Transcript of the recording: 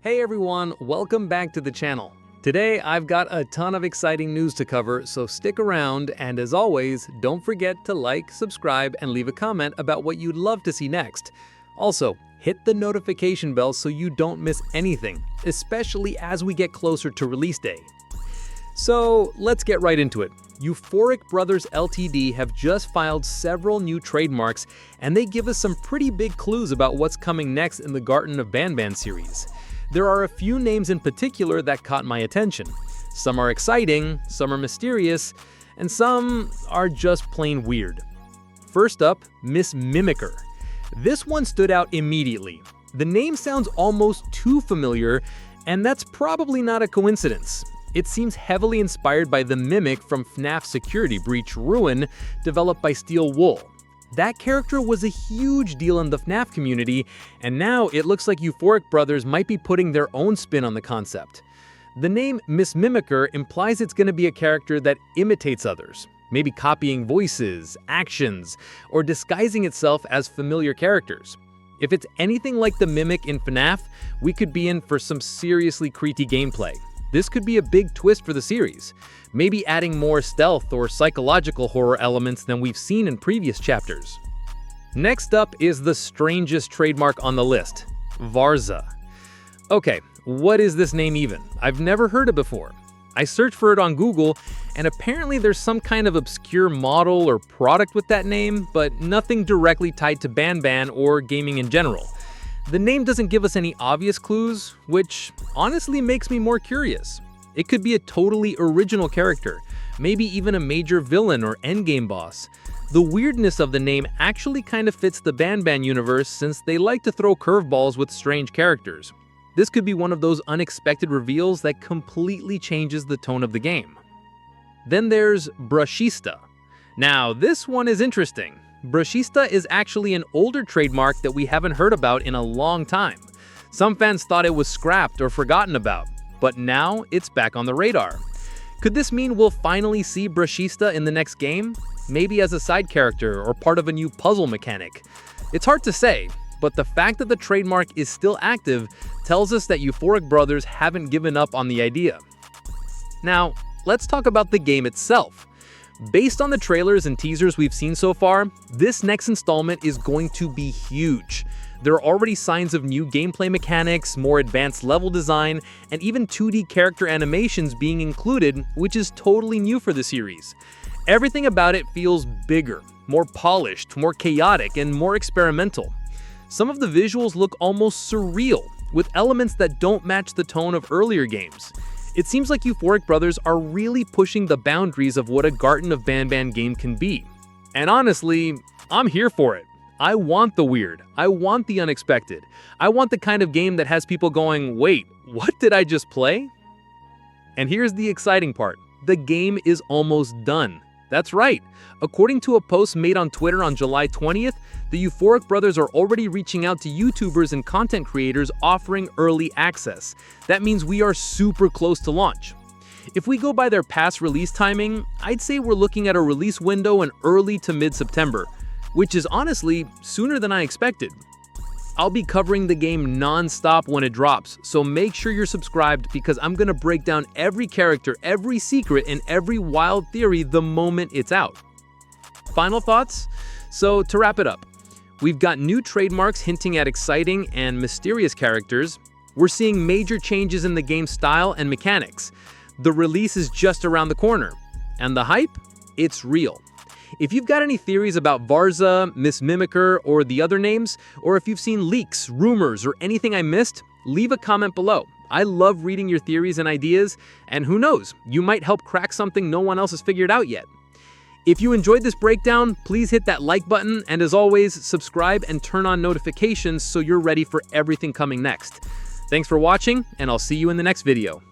Hey everyone, welcome back to the channel. Today I've got a ton of exciting news to cover, so stick around, and as always, don't forget to like, subscribe, and leave a comment about what you'd love to see next. Also, hit the notification bell so you don't miss anything, especially as we get closer to release day. So let's get right into it. Euphoric Brothers Ltd have just filed several new trademarks, and they give us some pretty big clues about what's coming next in the Garten of Banban series. There are a few names in particular that caught my attention. Some are exciting, some are mysterious, and some are just plain weird. First up, Miss Mimicker. This one stood out immediately. The name sounds almost too familiar, and that's probably not a coincidence. It seems heavily inspired by the Mimic from FNAF Security Breach Ruin, developed by Steel Wool. That character was a huge deal in the FNAF community, and now it looks like Euphoric Brothers might be putting their own spin on the concept. The name Miss Mimicker implies it's going to be a character that imitates others, maybe copying voices, actions, or disguising itself as familiar characters. If it's anything like the Mimic in FNAF, we could be in for some seriously creepy gameplay. This could be a big twist for the series, maybe adding more stealth or psychological horror elements than we've seen in previous chapters. Next up is the strangest trademark on the list, Varza. Okay, what is this name even? I've never heard it before. I searched for it on Google, and apparently there's some kind of obscure model or product with that name, but nothing directly tied to Banban or gaming in general. The name doesn't give us any obvious clues, which honestly makes me more curious. It could be a totally original character, maybe even a major villain or endgame boss. The weirdness of the name actually kind of fits the Banban universe since they like to throw curveballs with strange characters. This could be one of those unexpected reveals that completely changes the tone of the game. Then there's Brashista. Now, this one is interesting. Brashista is actually an older trademark that we haven't heard about in a long time. Some fans thought it was scrapped or forgotten about, but now it's back on the radar. Could this mean we'll finally see Brashista in the next game? Maybe as a side character or part of a new puzzle mechanic? It's hard to say, but the fact that the trademark is still active tells us that Euphoric Brothers haven't given up on the idea. Now, let's talk about the game itself. Based on the trailers and teasers we've seen so far, this next installment is going to be huge. There are already signs of new gameplay mechanics, more advanced level design, and even 2D character animations being included, which is totally new for the series. Everything about it feels bigger, more polished, more chaotic, and more experimental. Some of the visuals look almost surreal, with elements that don't match the tone of earlier games. It seems like Euphoric Brothers are really pushing the boundaries of what a Garten of Banban game can be. And honestly, I'm here for it. I want the weird. I want the unexpected. I want the kind of game that has people going, wait, what did I just play? And here's the exciting part. The game is almost done. That's right. According to a post made on Twitter on July 20th, the Euphoric Brothers are already reaching out to YouTubers and content creators offering early access. That means we are super close to launch. If we go by their past release timing, I'd say we're looking at a release window in early to mid-September, which is honestly sooner than I expected. I'll be covering the game non-stop when it drops, so make sure you're subscribed because I'm gonna break down every character, every secret, and every wild theory the moment it's out. Final thoughts? So to wrap it up, we've got new trademarks hinting at exciting and mysterious characters. We're seeing major changes in the game's style and mechanics. The release is just around the corner. And the hype? It's real. If you've got any theories about Varza, Miss Mimicker, or the other names, or if you've seen leaks, rumors, or anything I missed, leave a comment below. I love reading your theories and ideas, and who knows, you might help crack something no one else has figured out yet. If you enjoyed this breakdown, please hit that like button, and as always, subscribe and turn on notifications so you're ready for everything coming next. Thanks for watching, and I'll see you in the next video.